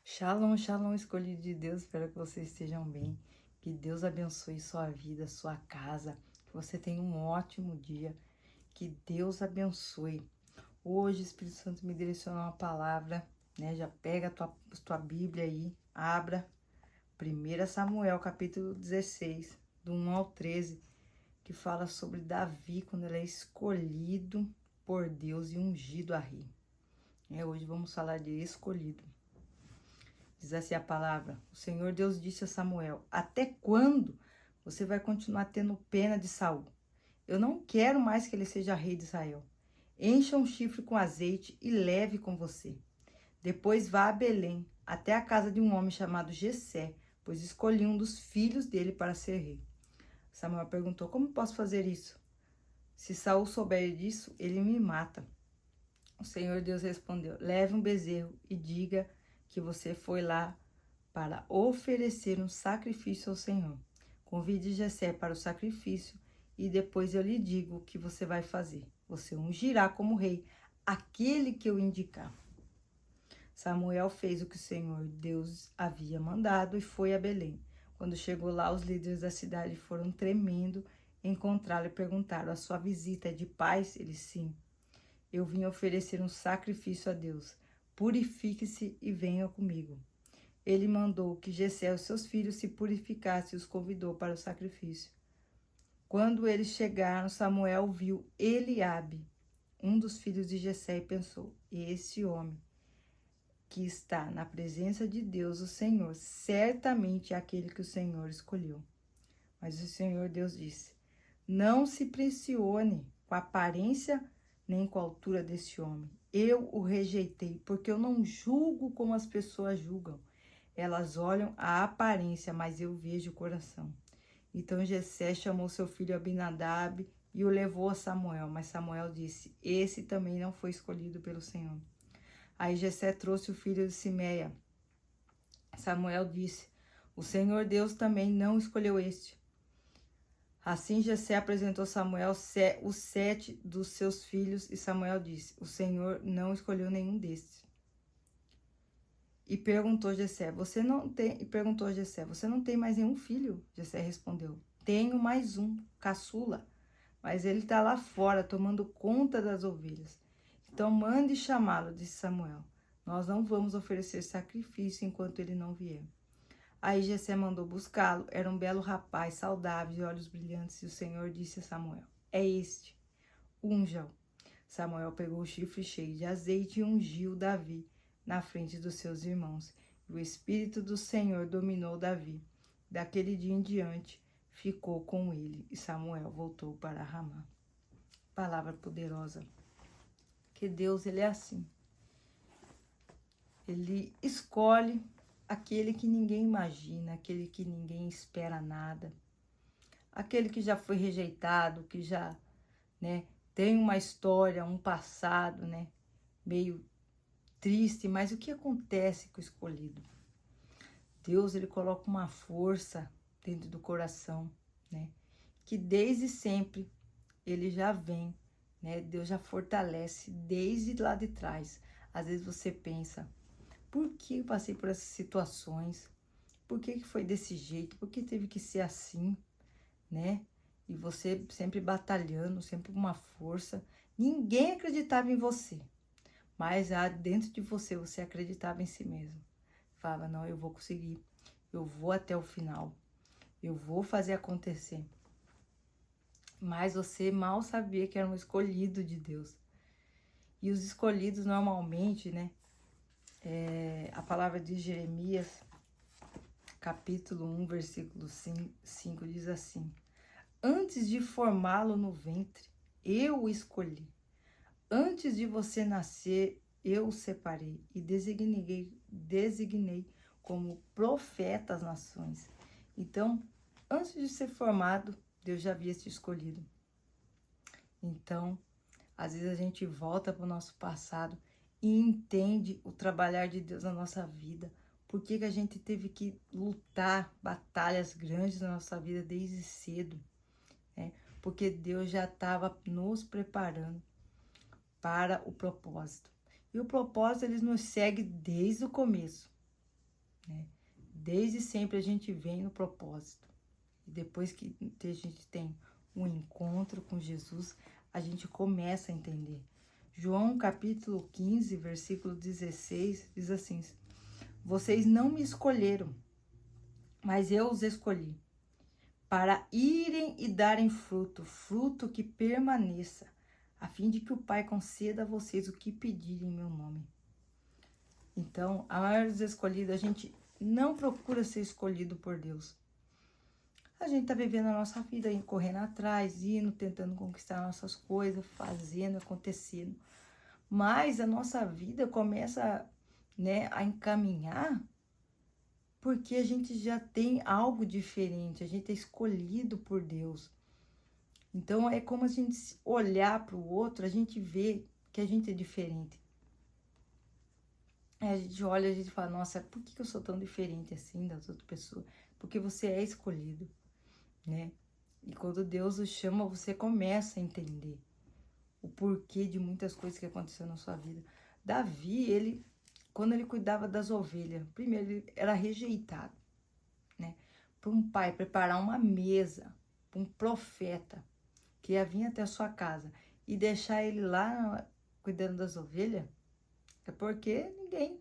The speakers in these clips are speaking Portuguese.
Shalom, shalom, escolhido de Deus. Espero que vocês estejam bem. Que Deus abençoe sua vida, sua casa. Que você tenha um ótimo dia. Que Deus abençoe. Hoje o Espírito Santo me direcionou uma palavra, né? Já pega a tua Bíblia aí, abra 1 Samuel, capítulo 16, do 1 ao 13, que fala sobre Davi, quando ele é escolhido por Deus e ungido a rei. Hoje vamos falar de escolhido. Diz assim a palavra: o Senhor Deus disse a Samuel: até quando você vai continuar tendo pena de Saul? Eu não quero mais que ele seja rei de Israel. Encha um chifre com azeite e leve com você. Depois vá a Belém, até a casa de um homem chamado Jessé, pois escolhi um dos filhos dele para ser rei. Samuel perguntou: como posso fazer isso? Se Saul souber disso, ele me mata. O Senhor Deus respondeu: leve um bezerro e diga que você foi lá para oferecer um sacrifício ao Senhor. Convide Jessé para o sacrifício e depois eu lhe digo o que você vai fazer. Você ungirá como rei aquele que eu indicar. Samuel fez o que o Senhor Deus havia mandado e foi a Belém. Quando chegou lá, os líderes da cidade foram tremendo encontrá-lo e perguntaram: a sua visita é de paz? Ele: sim. Eu vim oferecer um sacrifício a Deus. Purifique-se e venha comigo. Ele mandou que Jessé e os seus filhos se purificassem e os convidou para o sacrifício. Quando eles chegaram, Samuel viu Eliabe, um dos filhos de Jessé, e pensou: esse homem que está na presença de Deus, o Senhor, certamente é aquele que o Senhor escolheu. Mas o Senhor Deus disse: não se impressione com a aparência nem com a altura desse homem. Eu o rejeitei, porque eu não julgo como as pessoas julgam. Elas olham a aparência, mas eu vejo o coração. Então Jessé chamou seu filho Abinadab e o levou a Samuel. Mas Samuel disse: esse também não foi escolhido pelo Senhor. Aí Jessé trouxe o filho de Simeia. Samuel disse: o Senhor Deus também não escolheu este. Assim Jessé apresentou a Samuel os 7 dos seus filhos, e Samuel disse: o Senhor não escolheu nenhum destes. E perguntou Jessé: você não tem mais nenhum filho? Jessé respondeu: tenho mais um, caçula, mas ele está lá fora tomando conta das ovelhas. Então mande chamá-lo, disse Samuel. Nós não vamos oferecer sacrifício enquanto ele não vier. Aí Jessé mandou buscá-lo. Era um belo rapaz, saudável, de olhos brilhantes, e o Senhor disse a Samuel: é este, unja-o. Samuel pegou o chifre cheio de azeite e ungiu Davi na frente dos seus irmãos. E o Espírito do Senhor dominou Davi. Daquele dia em diante, ficou com ele, e Samuel voltou para Ramá. Palavra poderosa. Que Deus, ele é assim. Ele escolhe aquele que ninguém imagina, aquele que ninguém espera nada, aquele que já foi rejeitado, que já, tem uma história, um passado, meio triste. Mas o que acontece com o escolhido? Deus, ele coloca uma força dentro do coração, que desde sempre ele já vem, Deus já fortalece desde lá de trás. Às vezes você pensa: por que eu passei por essas situações? Por que foi desse jeito? Por que teve que ser assim, E você sempre batalhando, sempre com uma força. Ninguém acreditava em você, mas dentro de você, você acreditava em si mesmo. Falava: não, eu vou conseguir, eu vou até o final, eu vou fazer acontecer. Mas você mal sabia que era um escolhido de Deus. E os escolhidos normalmente, a palavra de Jeremias, capítulo 1, versículo 5, diz assim: antes de formá-lo no ventre, eu o escolhi. Antes de você nascer, eu o separei e designei como profeta às nações. Então, antes de ser formado, Deus já havia te escolhido. Então, às vezes a gente volta para o nosso passado e entende o trabalhar de Deus na nossa vida. Por que a gente teve que lutar batalhas grandes na nossa vida desde cedo? Porque Deus já estava nos preparando para o propósito. E o propósito, ele nos segue desde o começo. né? Desde sempre a gente vem no propósito. E depois que a gente tem um encontro com Jesus, a gente começa a entender. João capítulo 15, versículo 16, diz assim: vocês não me escolheram, mas eu os escolhi, para irem e darem fruto, fruto que permaneça, a fim de que o Pai conceda a vocês o que pedirem em meu nome. Então, a maioria dos escolhidos, a gente não procura ser escolhido por Deus. A gente tá vivendo a nossa vida, correndo atrás, indo, tentando conquistar nossas coisas, fazendo, acontecendo. Mas a nossa vida começa, né, a encaminhar porque a gente já tem algo diferente, a gente é escolhido por Deus. Então é como a gente olhar para o outro, a gente vê que a gente é diferente. A gente olha, a gente fala, nossa, por que eu sou tão diferente assim das outras pessoas? Porque você é escolhido, né? E quando Deus o chama, você começa a entender o porquê de muitas coisas que aconteceram na sua vida. Davi, quando ele cuidava das ovelhas, primeiro ele era rejeitado, né? Para um pai preparar uma mesa, para um profeta que ia vir até a sua casa e deixar ele lá cuidando das ovelhas, é porque ninguém,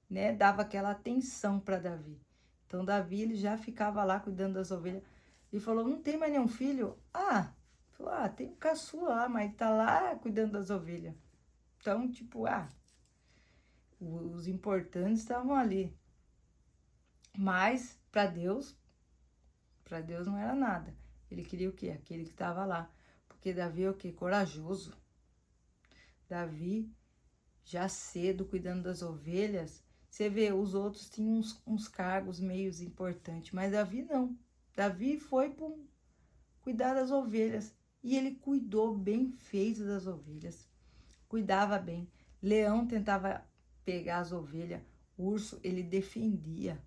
né, dava aquela atenção para Davi. Então Davi, ele já ficava lá cuidando das ovelhas e falou, não tem mais nenhum filho? Falou, tem um caçula lá, mas tá lá cuidando das ovelhas. Então, tipo, os importantes estavam ali. Mas para Deus não era nada. Ele queria o quê? Aquele que estava lá. Porque Davi é o quê? Corajoso. Davi, já cedo, cuidando das ovelhas. Você vê, os outros tinham uns cargos meios importantes, mas Davi não. Davi foi para cuidar das ovelhas. E ele cuidou bem feito das ovelhas. Cuidava bem. Leão tentava pegar as ovelhas. Urso, ele defendia.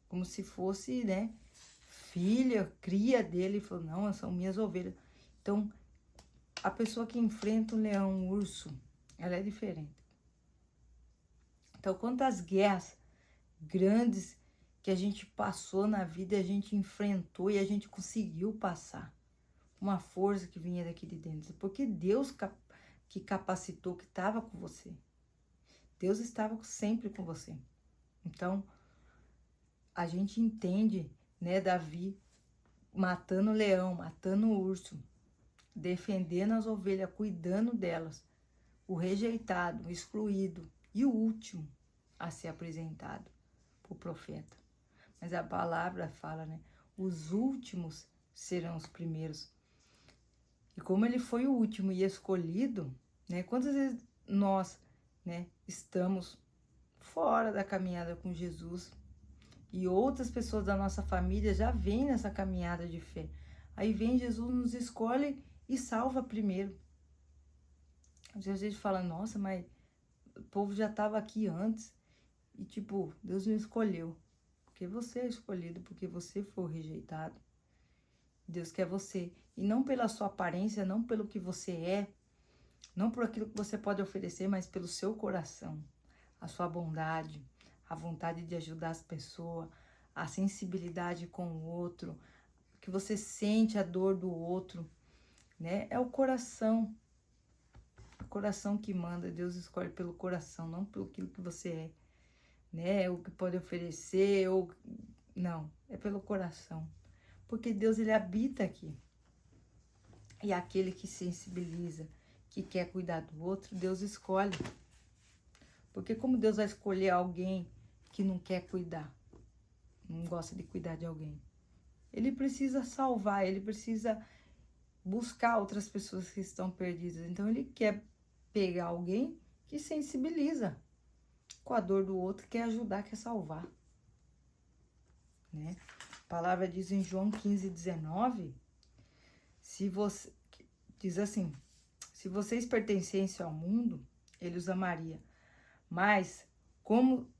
Como se fosse, né, filha, cria dele. Ele falou, não, são minhas ovelhas. Então, a pessoa que enfrenta um leão, um urso, ela é diferente. Então, quantas guerras grandes que a gente passou na vida, a gente enfrentou e a gente conseguiu passar. Uma força que vinha daqui de dentro. Porque Deus que capacitou, que estava com você. Deus estava sempre com você. Então, a gente entende, né, Davi matando o leão, matando o urso, defendendo as ovelhas, cuidando delas, o rejeitado, o excluído e o último a ser apresentado para o profeta. Mas a palavra fala, né, os últimos serão os primeiros. E como ele foi o último e escolhido, né, quantas vezes nós, né, estamos fora da caminhada com Jesus e outras pessoas da nossa família já vêm nessa caminhada de fé. Aí vem Jesus, nos escolhe e salva primeiro. Às vezes a gente fala, nossa, mas o povo já estava aqui antes. E tipo, Deus me escolheu. Porque você é escolhido, porque você foi rejeitado. Deus quer você. E não pela sua aparência, não pelo que você é, não por aquilo que você pode oferecer, mas pelo seu coração. A sua bondade, a vontade de ajudar as pessoas, a sensibilidade com o outro, que você sente a dor do outro, né? É o coração que manda. Deus escolhe pelo coração, não pelo aquilo que você é, né? O que pode oferecer, ou não, é pelo coração. Porque Deus, ele habita aqui. E aquele que sensibiliza, que quer cuidar do outro, Deus escolhe. Porque como Deus vai escolher alguém que não quer cuidar, não gosta de cuidar de alguém? Ele precisa salvar, ele precisa buscar outras pessoas que estão perdidas. Então ele quer pegar alguém que sensibiliza com a dor do outro, quer ajudar, quer salvar, né? A palavra diz em João 15:19, diz assim, se vocês pertencessem ao mundo, ele os amaria, mas como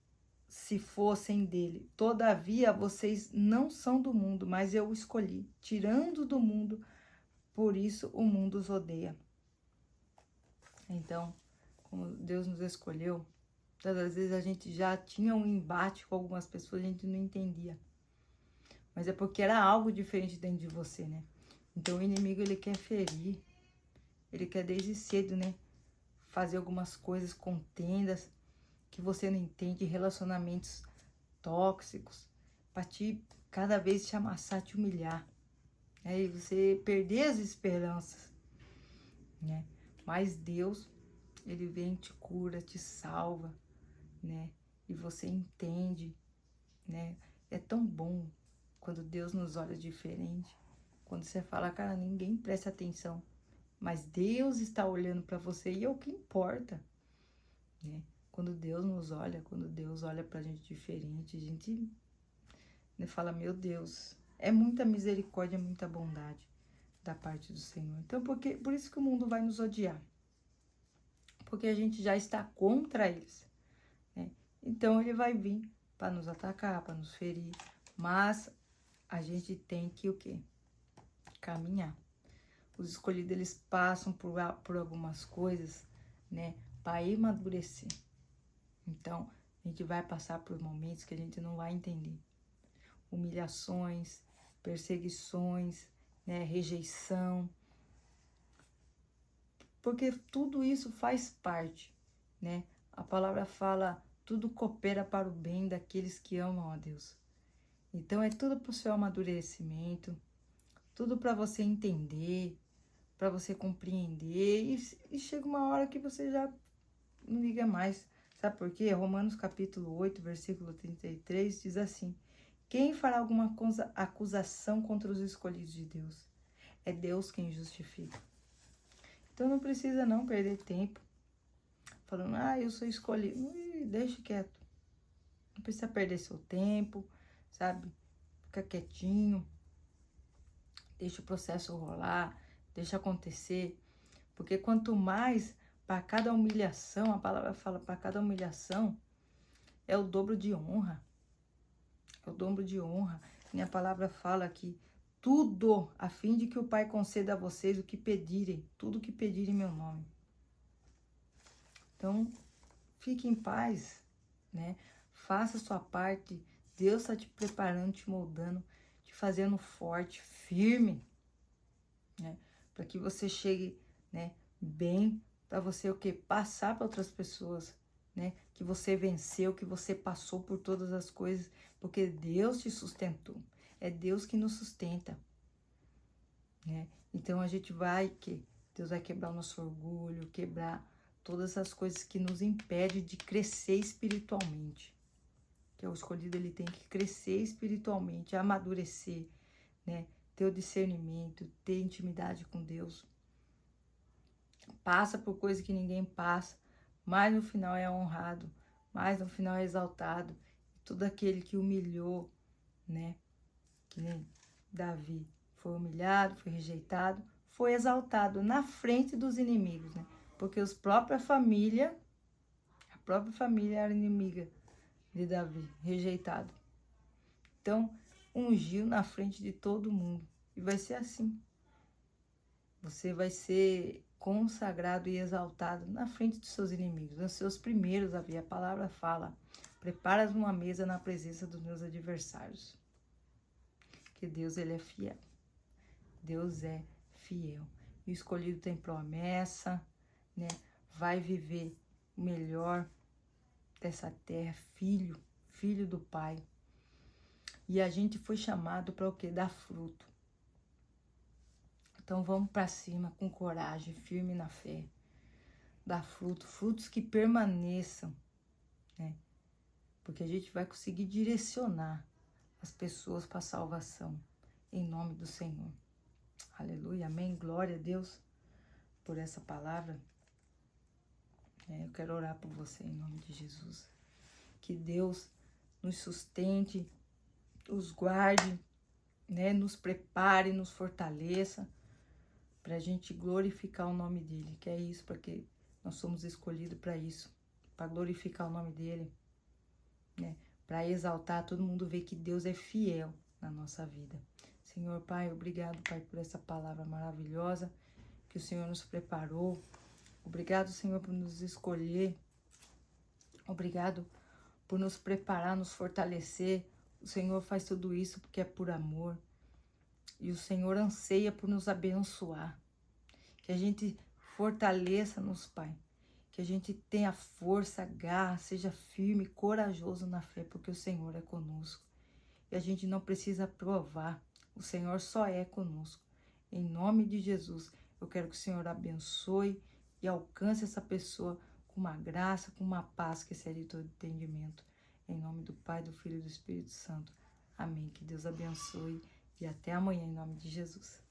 se fossem dele, todavia vocês não são do mundo, mas eu o escolhi, tirando do mundo, por isso o mundo os odeia. Então, como Deus nos escolheu, Todas as vezes a gente já tinha um embate com algumas pessoas, a gente não entendia. Mas é porque era algo diferente dentro de você, né? Então o inimigo, ele quer ferir. Ele quer desde cedo, né? Fazer algumas coisas, contendas, que você não entende, relacionamentos tóxicos, pra te cada vez te amassar, te humilhar. Aí você perder as esperanças, né? Mas Deus, ele vem, te cura, te salva, né? E você entende, né? É tão bom quando Deus nos olha diferente. Quando você fala, cara, ninguém presta atenção, mas Deus está olhando para você e é o que importa, né? Quando Deus nos olha, quando Deus olha pra gente diferente, a gente, né, fala, meu Deus, é muita misericórdia, muita bondade da parte do Senhor. Então, por isso que o mundo vai nos odiar. Porque a gente já está contra eles, né? Então, ele vai vir para nos atacar, para nos ferir. Mas a gente tem que o quê? Caminhar. Os escolhidos, eles passam por algumas coisas, né? Para amadurecer. Então, a gente vai passar por momentos que a gente não vai entender. Humilhações, perseguições, né? Rejeição. Porque tudo isso faz parte, né? A palavra fala, tudo coopera para o bem daqueles que amam a Deus. Então, é tudo para o seu amadurecimento, tudo para você entender, para você compreender. E chega uma hora que você já não liga mais. Sabe por quê? Romanos capítulo 8, versículo 33, diz assim: quem fará alguma acusação contra os escolhidos de Deus? É Deus quem justifica. Então não precisa não perder tempo falando, eu sou escolhido. Deixa quieto. Não precisa perder seu tempo, sabe? Fica quietinho. Deixa o processo rolar, deixa acontecer. Porque quanto mais, para cada humilhação, a palavra fala, para cada humilhação, é o dobro de honra. É o dobro de honra. Minha palavra fala que tudo, a fim de que o Pai conceda a vocês o que pedirem, tudo o que pedirem em meu nome. Então, fique em paz, né? Faça a sua parte. Deus está te preparando, te moldando, te fazendo forte, firme, né? Para que você chegue, né, bem, para você o quê? Passar para outras pessoas, né? Que você venceu, que você passou por todas as coisas, porque Deus te sustentou. É Deus que nos sustenta, né? Então a gente vai Deus vai quebrar o nosso orgulho, quebrar todas as coisas que nos impedem de crescer espiritualmente. Que é o escolhido, ele tem que crescer espiritualmente, amadurecer, né? Ter o discernimento, ter intimidade com Deus. Passa por coisas que ninguém passa, mas no final é honrado, mas no final é exaltado. Todo aquele que humilhou, né? Que nem Davi foi humilhado, foi rejeitado, foi exaltado na frente dos inimigos, né? Porque a própria família era inimiga de Davi, rejeitado. Então, ungiu na frente de todo mundo. E vai ser assim. Você vai ser consagrado e exaltado na frente dos seus inimigos. Nos seus primeiros, a palavra fala, preparas uma mesa na presença dos meus adversários. Que Deus, ele é fiel. Deus é fiel. E o escolhido tem promessa, né? Vai viver o melhor dessa terra, filho do Pai. E a gente foi chamado para o quê? Dar fruto. Então vamos para cima com coragem, firme na fé. Dar fruto, frutos que permaneçam, né? Porque a gente vai conseguir direcionar as pessoas para a salvação. Em nome do Senhor. Aleluia, amém. Glória a Deus por essa palavra. Eu quero orar por você em nome de Jesus. Que Deus nos sustente, os guarde, né? Nos prepare, nos fortaleça, para a gente glorificar o nome dele. Que é isso, porque nós somos escolhidos para isso, para glorificar o nome dele, né? Para exaltar, todo mundo ver que Deus é fiel na nossa vida. Senhor Pai, obrigado, Pai, por essa palavra maravilhosa que o Senhor nos preparou. Obrigado, Senhor, por nos escolher. Obrigado por nos preparar, nos fortalecer. O Senhor faz tudo isso porque é por amor. E o Senhor anseia por nos abençoar. Que a gente fortaleça-nos, Pai. Que a gente tenha força, garra, seja firme, corajoso na fé, porque o Senhor é conosco. E a gente não precisa provar. O Senhor só é conosco. Em nome de Jesus, eu quero que o Senhor abençoe e alcance essa pessoa com uma graça, com uma paz que excede todo entendimento. Em nome do Pai, do Filho e do Espírito Santo. Amém. Que Deus abençoe e até amanhã, em nome de Jesus.